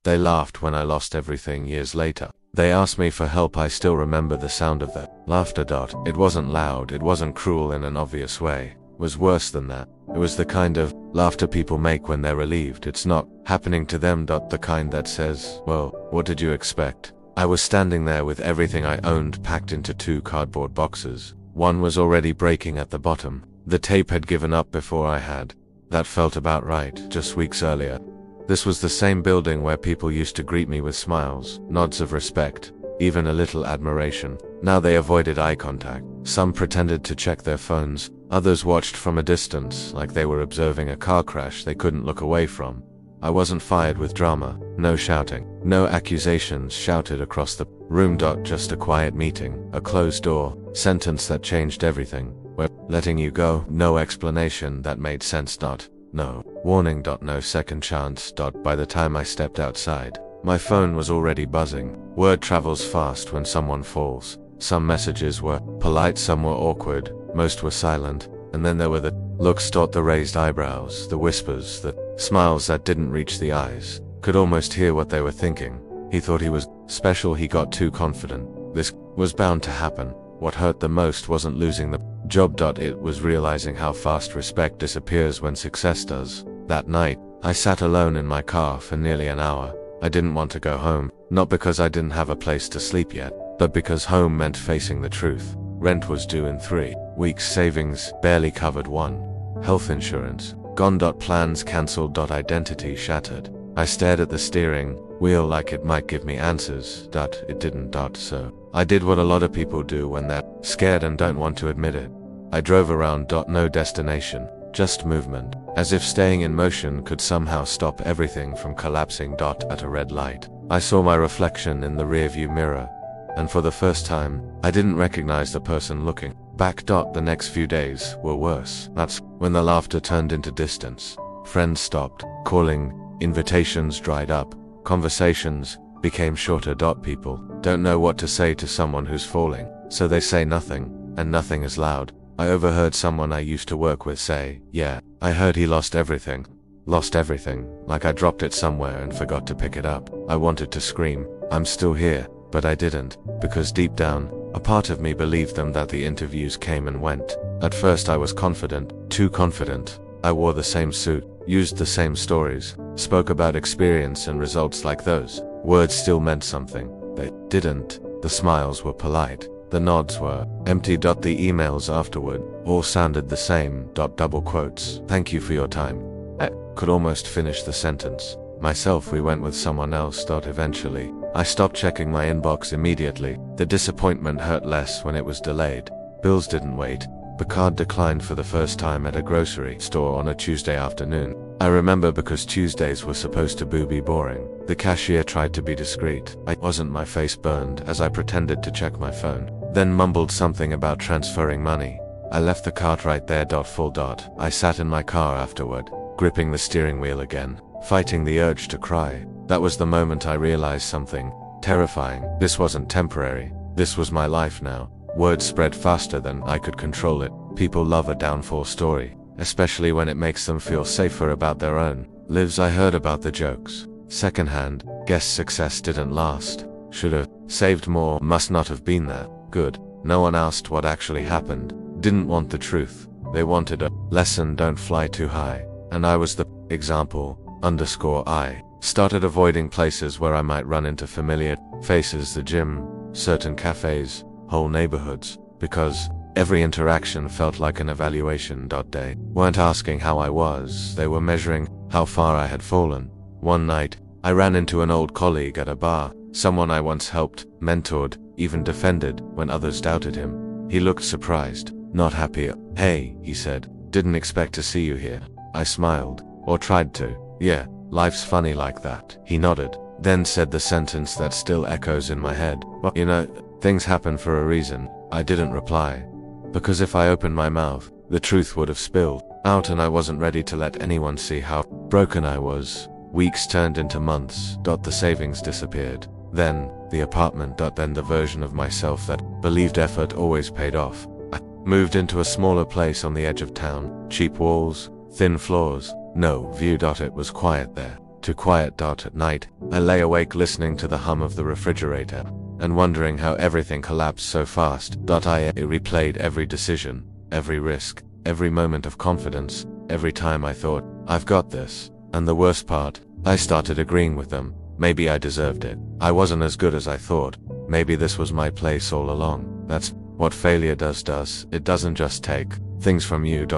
They laughed when I lost everything years later. They asked me for help. I still remember the sound of their laughter. It wasn't loud, it wasn't cruel in an obvious way. It was worse than that. It was the kind of laughter people make when they're relieved it's not happening to them. The kind that says, well, what did you expect? I was standing there with everything I owned packed into 2 cardboard boxes. One was already breaking at the bottom. The tape had given up before I had. That felt about right, just weeks earlier. This was the same building where people used to greet me with smiles, nods of respect, even a little admiration. Now they avoided eye contact. Some pretended to check their phones. Others watched from a distance, like they were observing a car crash they couldn't look away from. I wasn't fired with drama, no shouting, no accusations shouted across the room. Just a quiet meeting, a closed door, sentence that changed everything. We're letting you go, no explanation that made sense. No warning. No second chance. By the time I stepped outside, my phone was already buzzing. Word travels fast when someone falls. Some messages were polite, some were awkward, most were silent, and then there were the looks. The raised eyebrows, the whispers, the smiles that didn't reach the eyes. Could almost hear what they were thinking. He thought he was special, he got too confident. This was bound to happen. What hurt the most wasn't losing the job. It was realizing how fast respect disappears when success does. That night, I sat alone in my car for nearly an hour. I didn't want to go home, not because I didn't have a place to sleep yet, but because home meant facing the truth. Rent was due in 3 weeks, savings barely covered 1. Health insurance gone. Plans cancelled. Identity shattered. I stared at the steering wheel like it might give me answers. It didn't. So I did what a lot of people do when they're scared and don't want to admit it. I drove around. No destination, just movement, as if staying in motion could somehow stop everything from collapsing. At a red light, I saw my reflection in the rearview mirror, and for the first time, I didn't recognize the person looking back. The next few days were worse. That's when the laughter turned into distance. Friends stopped calling, invitations dried up, conversations became shorter. People don't know what to say to someone who's falling, so they say nothing, and nothing is loud. I overheard someone I used to work with say, yeah, I heard he lost everything. Lost everything, like I dropped it somewhere and forgot to pick it up. I wanted to scream, I'm still here, but I didn't, because deep down, a part of me believed them. That the interviews came and went. At first I was confident, too confident. I wore the same suit, used the same stories, spoke about experience and results like those. Words still meant something. They didn't. The smiles were polite. The nods were empty. The emails afterward all sounded the same. Double quotes. Thank you for your time. I could almost finish the sentence. Myself, we went with someone else. Eventually, I stopped checking my inbox immediately. The disappointment hurt less when it was delayed. Bills didn't wait. The card declined for the first time at a grocery store on a Tuesday afternoon. I remember because Tuesdays were supposed to be boring. The cashier tried to be discreet. I wasn't. My face burned as I pretended to check my phone, then mumbled something about transferring money. I left the cart right there. Full. I sat in my car afterward, gripping the steering wheel again, fighting the urge to cry. That was the moment I realized something terrifying. This wasn't temporary. This was my life now. Words spread faster than I could control it. People love a downfall story, especially when it makes them feel safer about their own lives. I heard about the jokes secondhand. Guess success didn't last. Should have saved more. Must not have been that good. No one asked what actually happened. Didn't want the truth. They wanted a lesson. Don't fly too high. And I was the example. I started avoiding places where I might run into familiar faces. The gym, certain cafes, whole neighborhoods, because every interaction felt like an evaluation. They weren't asking how I was, they were measuring how far I had fallen. One night, I ran into an old colleague at a bar, someone I once helped, mentored, even defended when others doubted him. He looked surprised, not happy. Hey, he said, didn't expect to see you here. I smiled, or tried to. Yeah, life's funny like that. He nodded, then said the sentence that still echoes in my head. Well, you know, things happen for a reason. I didn't reply, because if I opened my mouth, the truth would have spilled out, and I wasn't ready to let anyone see how broken I was. Weeks turned into months. The savings disappeared. Then, the apartment. Then the version of myself that believed effort always paid off. I moved into a smaller place on the edge of town. Cheap walls, thin floors, no view. It was quiet there. too quiet. At night, I lay awake listening to the hum of the refrigerator and wondering how everything collapsed so fast. I replayed every decision, every risk, every moment of confidence, every time I thought, I've got this. And the worst part, I started agreeing with them. Maybe I deserved it. I wasn't as good as I thought. Maybe this was my place all along. That's what failure does. It doesn't just take things from you. It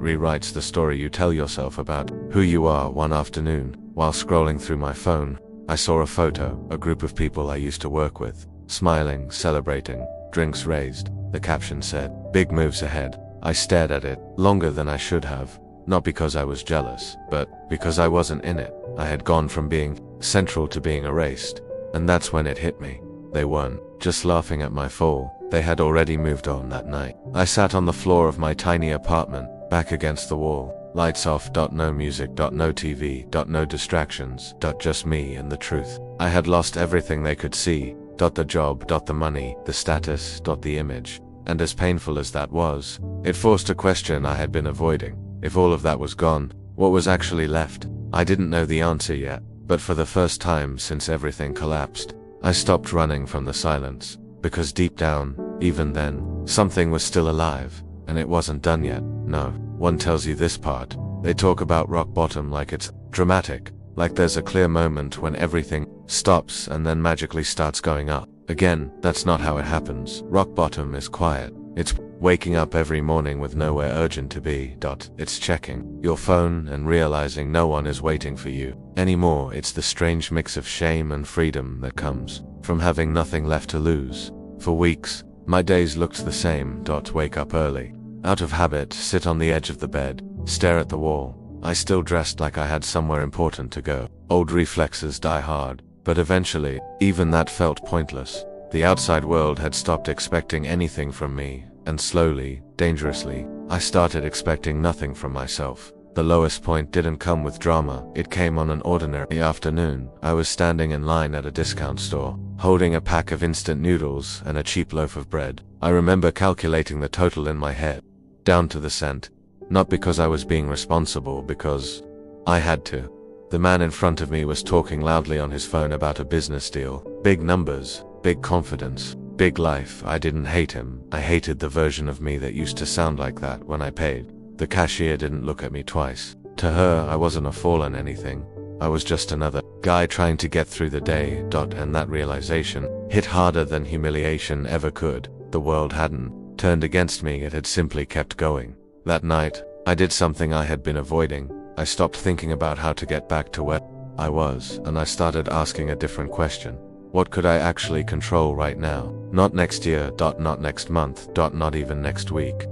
rewrites the story you tell yourself about who you are. One afternoon, while scrolling through my phone, I saw a photo, a group of people I used to work with, smiling, celebrating, drinks raised. The caption said, "Big moves ahead." I stared at it longer than I should have, not because I was jealous, but because I wasn't in it. I had gone from being central to being erased, and that's when it hit me. They weren't just laughing at my fall, they had already moved on that night. I sat on the floor of my tiny apartment, back against the wall, lights off. No music. No TV. No distractions. Just me and the truth. I had lost everything they could see. The job. The money. The status. The image. And as painful as that was, it forced a question I had been avoiding. If all of that was gone, what was actually left? I didn't know the answer yet, but for the first time since everything collapsed, I stopped running from the silence, because deep down, even then, something was still alive, and it wasn't done yet. No one tells you this part. They talk about rock bottom like it's dramatic, like there's a clear moment when everything stops and then magically starts going up. Again, that's not how it happens. Rock bottom is quiet. It's waking up every morning with nowhere urgent to be. It's checking your phone and realizing no one is waiting for you anymore. It's the strange mix of shame and freedom that comes from having nothing left to lose. For weeks, my days looked the same. Wake up early, out of habit, sit on the edge of the bed, stare at the wall. I still dressed like I had somewhere important to go. Old reflexes die hard, but eventually, even that felt pointless. The outside world had stopped expecting anything from me, and slowly, dangerously, I started expecting nothing from myself. The lowest point didn't come with drama, it came on an ordinary afternoon. I was standing in line at a discount store, holding a pack of instant noodles and a cheap loaf of bread. I remember calculating the total in my head, down to the cent. Not because I was being responsible, because I had to. The man in front of me was talking loudly on his phone about a business deal. Big numbers, big confidence, big life. I didn't hate him. I hated the version of me that used to sound like that when I paid. The cashier didn't look at me twice. To her, I wasn't a fallen anything. I was just another guy trying to get through the day. And that realization hit harder than humiliation ever could. The world hadn't turned against me, it had simply kept going. That night, I did something I had been avoiding. I stopped thinking about how to get back to where I was, and I started asking a different question. What could I actually control right now? Not next year. Not next month. Not even next week.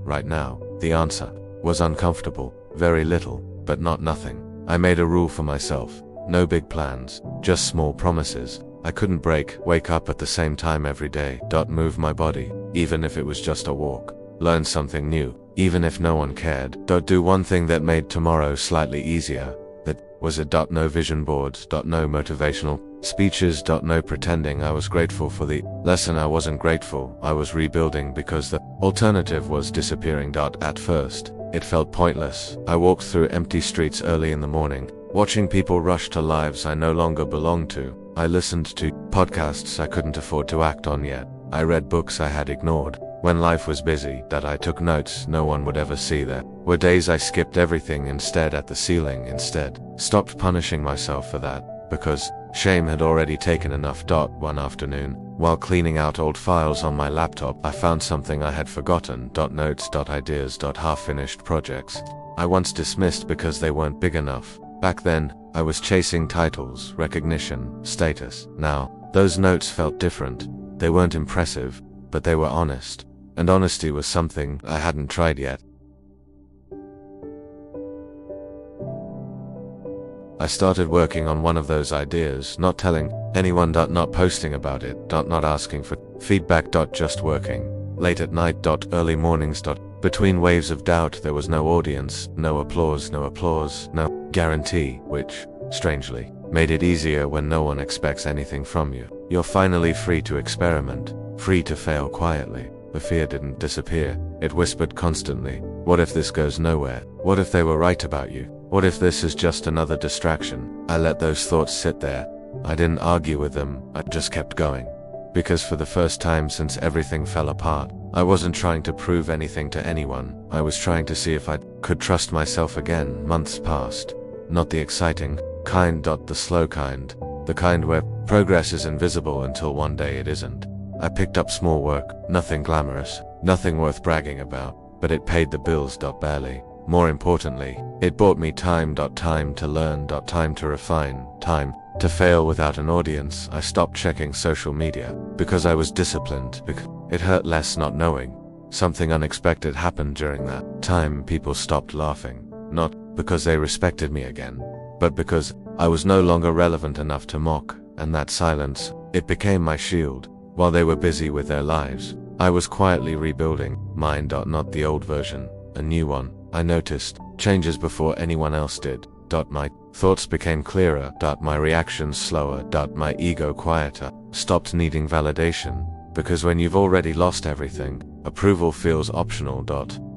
Right now. The answer was uncomfortable. Very little, but not nothing. I made a rule for myself. No big plans, just small promises. I couldn't wake up at the same time every day. Move my body, even if it was just a walk. Learn something new, even if no one cared. Do one thing that made tomorrow slightly easier. That was it. No vision boards. No motivational speeches. No pretending I was grateful for the lesson. I wasn't grateful. I was rebuilding because the alternative was disappearing. At first, it felt pointless. I walked through empty streets early in the morning, watching people rush to lives I no longer belonged to. I listened to podcasts I couldn't afford to act on yet. I read books I had ignored. When life was busy, I took notes no one would ever see. There were days I skipped everything and stared at the ceiling instead. Stopped punishing myself for that, because shame had already taken enough. One afternoon, while cleaning out old files on my laptop, I found something I had forgotten. Notes. Ideas. Half-finished projects I once dismissed because they weren't big enough. Back then, I was chasing titles, recognition, status. Now, those notes felt different. They weren't impressive, but they were honest. And honesty was something I hadn't tried yet. I started working on one of those ideas, not telling anyone. Not posting about it. Not asking for feedback. Just working. Late at night. Early mornings. Between waves of doubt, there was no audience, no applause, no guarantee, which, strangely, made it easier when no one expects anything from you. You're finally free to experiment, free to fail quietly. The fear didn't disappear. It whispered constantly. What if this goes nowhere? What if they were right about you? What if this is just another distraction? I let those thoughts sit there. I didn't argue with them, I just kept going. Because for the first time since everything fell apart, I wasn't trying to prove anything to anyone. I was trying to see if I could trust myself again. Months passed. Not the exciting kind, the slow kind. The kind where progress is invisible until one day it isn't. I picked up small work, nothing glamorous, nothing worth bragging about, but it paid the bills. Barely. More importantly, it bought me time. Time to learn. Time to refine. Time to fail without an audience. I stopped checking social media because I was disciplined. Because it hurt less not knowing. Something unexpected happened during that time. People stopped laughing, not because they respected me again, but because I was no longer relevant enough to mock. And that silence, it became my shield. While they were busy with their lives, I was quietly rebuilding mine. Not the old version, a new one. I noticed changes before anyone else did. My thoughts became clearer. My reactions slower. My ego quieter. Stopped needing validation. Because when you've already lost everything, approval feels optional.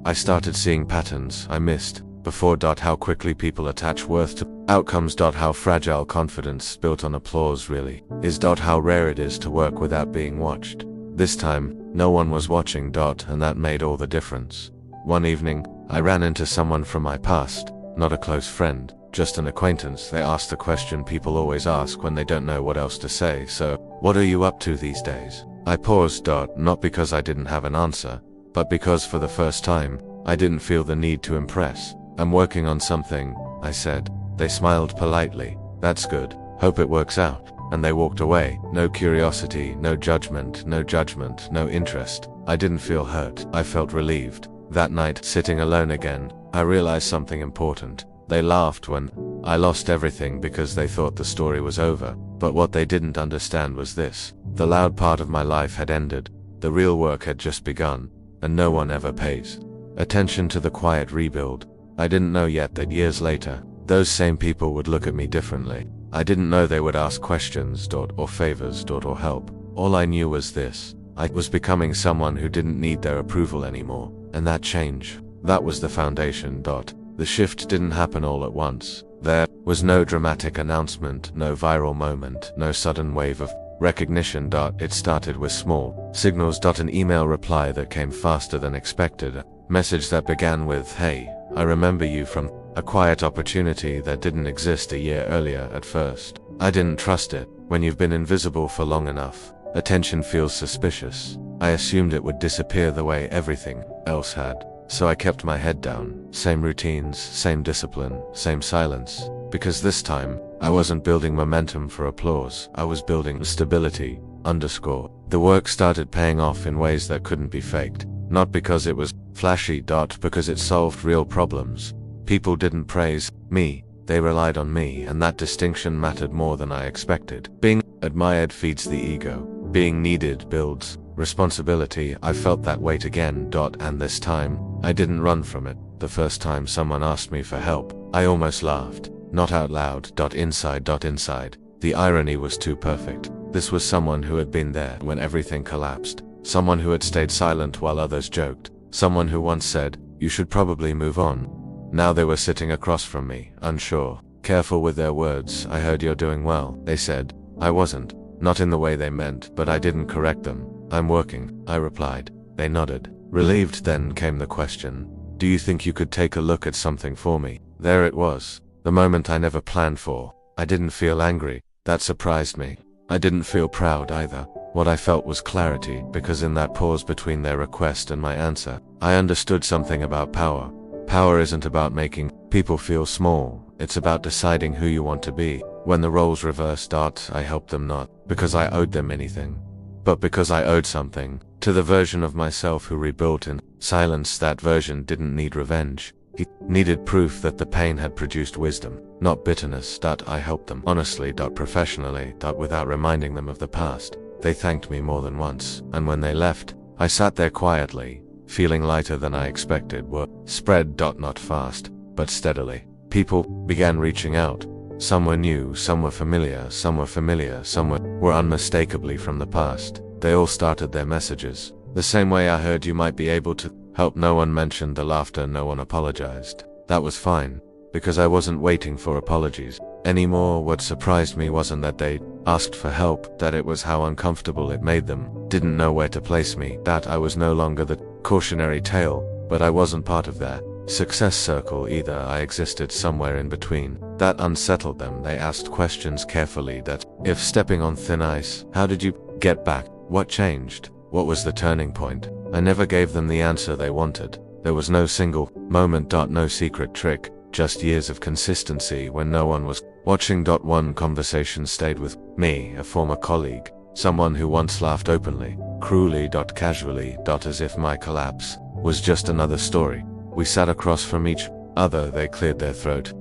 I started seeing patterns I missed before. How quickly people attach worth to outcomes. How fragile confidence built on applause really is. How rare it is to work without being watched. This time, no one was watching. And that made all the difference. One evening, I ran into someone from my past, not a close friend, just an acquaintance. They asked the question people always ask when they don't know what else to say. So, what are you up to these days? I paused. Not because I didn't have an answer, but because for the first time, I didn't feel the need to impress. I'm working on something, I said. They smiled politely. That's good. Hope it works out. And they walked away. No curiosity, no judgment, no interest. I didn't feel hurt. I felt relieved. That night, sitting alone again, I realized something important. They laughed when I lost everything because they thought the story was over. But what they didn't understand was this. The loud part of my life had ended. The real work had just begun. And no one ever pays attention to the quiet rebuild. I didn't know yet that years later, those same people would look at me differently. I didn't know they would ask questions, or favors, or help. All I knew was this. I was becoming someone who didn't need their approval anymore. And that change, that was the foundation. The shift didn't happen all at once. There was no dramatic announcement, no viral moment, no sudden wave of recognition. It started with small signals. An email reply that came faster than expected. A message that began with, "Hey, I remember you," from a quiet opportunity that didn't exist a year earlier. At first, I didn't trust it. When you've been invisible for long enough, attention feels suspicious. I assumed it would disappear the way everything else had. So I kept my head down. Same routines, same discipline, same silence. Because this time, I wasn't building momentum for applause. I was building stability. The work started paying off in ways that couldn't be faked. Not because it was flashy. Because it solved real problems. People didn't praise me. They relied on me, and that distinction mattered more than I expected. Being admired feeds the ego. Being needed builds responsibility. I felt that weight again. And this time, I didn't run from it. The first time someone asked me for help, I almost laughed. Not out loud. Inside. The irony was too perfect. This was someone who had been there when everything collapsed. Someone who had stayed silent while others joked. Someone who once said, "You should probably move on." Now they were sitting across from me, unsure, careful with their words. "I heard you're doing well," they said. I wasn't. Not in the way they meant, but I didn't correct them. "I'm working," I replied. They nodded. Relieved. Then came the question. "Do you think you could take a look at something for me?" There it was. The moment I never planned for. I didn't feel angry. That surprised me. I didn't feel proud either. What I felt was clarity, because in that pause between their request and my answer, I understood something about power. Power isn't about making people feel small. It's about deciding who you want to be. When the roles reversed, I helped them not because I owed them anything, but because I owed something to the version of myself who rebuilt in silence. That version didn't need revenge. He needed proof that the pain had produced wisdom, not bitterness. I helped them honestly, professionally, without reminding them of the past. They thanked me more than once, and when they left, I sat there quietly, feeling lighter than I expected. Word spread. Not fast, but steadily. People began reaching out. Some were new, some were familiar, some were unmistakably from the past. They all started their messages the same way I heard you might be able to help. No one mentioned the laughter, no one apologized. That was fine. because I wasn't waiting for apologies anymore. What surprised me wasn't that they asked for help, that it was how uncomfortable it made them, didn't know where to place me, that I was no longer the cautionary tale, but I wasn't part of their success circle either. I existed somewhere in between. That unsettled them. They asked questions carefully, that if stepping on thin ice. How did you get back? What changed? What was the turning point? I never gave them the answer they wanted. There was no single moment. No secret trick, just years of consistency when no one was watching. One conversation stayed with me, a former colleague, someone who once laughed openly, cruelly, casually, as if my collapse was just another story. We sat across from each other. They cleared their throat.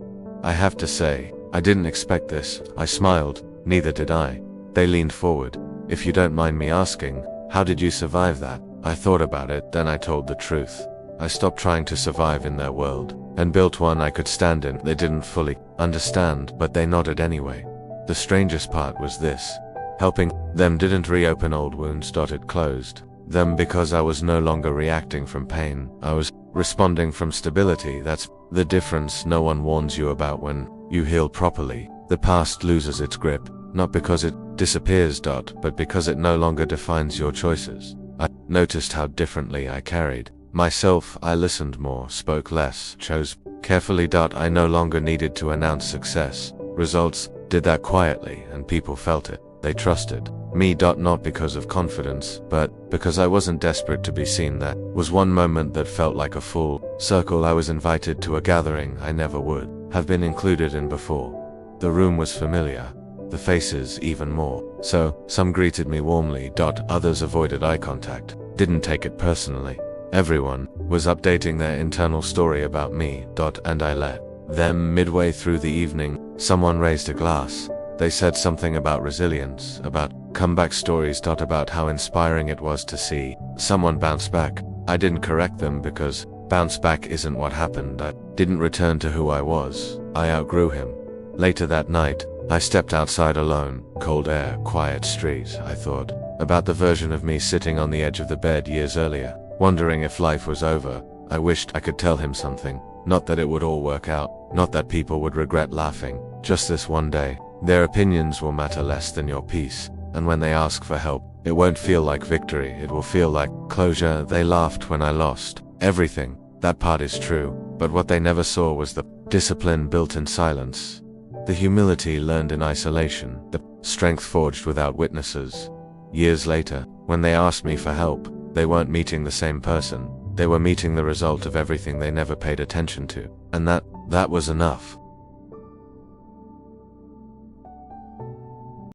I have to say, I didn't expect this. I smiled. Neither did I. They leaned forward. If you don't mind me asking, how did you survive that? I thought about it, then I told the truth. I stopped trying to survive in their world, and built one I could stand in. They didn't fully understand, but they nodded anyway. The strangest part was this. Helping them didn't reopen old wounds. It closed them because I was no longer reacting from pain. I was responding from stability. That's the difference no one warns you about. When you heal properly, the past loses its grip, not because it disappears, but because it no longer defines your choices. I noticed how differently I carried myself. I listened more, spoke less, chose carefully. I no longer needed to announce success. Results did that quietly, and people felt it. They trusted me. Not because of confidence, but because I wasn't desperate to be seen. That was one moment that felt like a full circle. I was invited to a gathering I never would have been included in before. The room was familiar, the faces even more so. Some greeted me warmly. Others avoided eye contact, didn't take it personally. Everyone was updating their internal story about me. And I let them. Midway through the evening, someone raised a glass. They said something about resilience, about comeback stories. About how inspiring it was to see someone bounce back. I didn't correct them, because bounce back isn't what happened. I didn't return to who I was. I outgrew him. Later that night, I stepped outside alone. Cold air, quiet street. I thought about the version of me sitting on the edge of the bed years earlier, wondering if life was over. I wished I could tell him something. Not that it would all work out, not that people would regret laughing. Just this one day, their opinions will matter less than your peace. And when they ask for help, it won't feel like victory. It will feel like closure. They laughed when I lost everything. That part is true. But what they never saw was the discipline built in silence, the humility learned in isolation, the strength forged without witnesses. Years later, when they asked me for help, they weren't meeting the same person. They were meeting the result of everything they never paid attention to. And that was enough.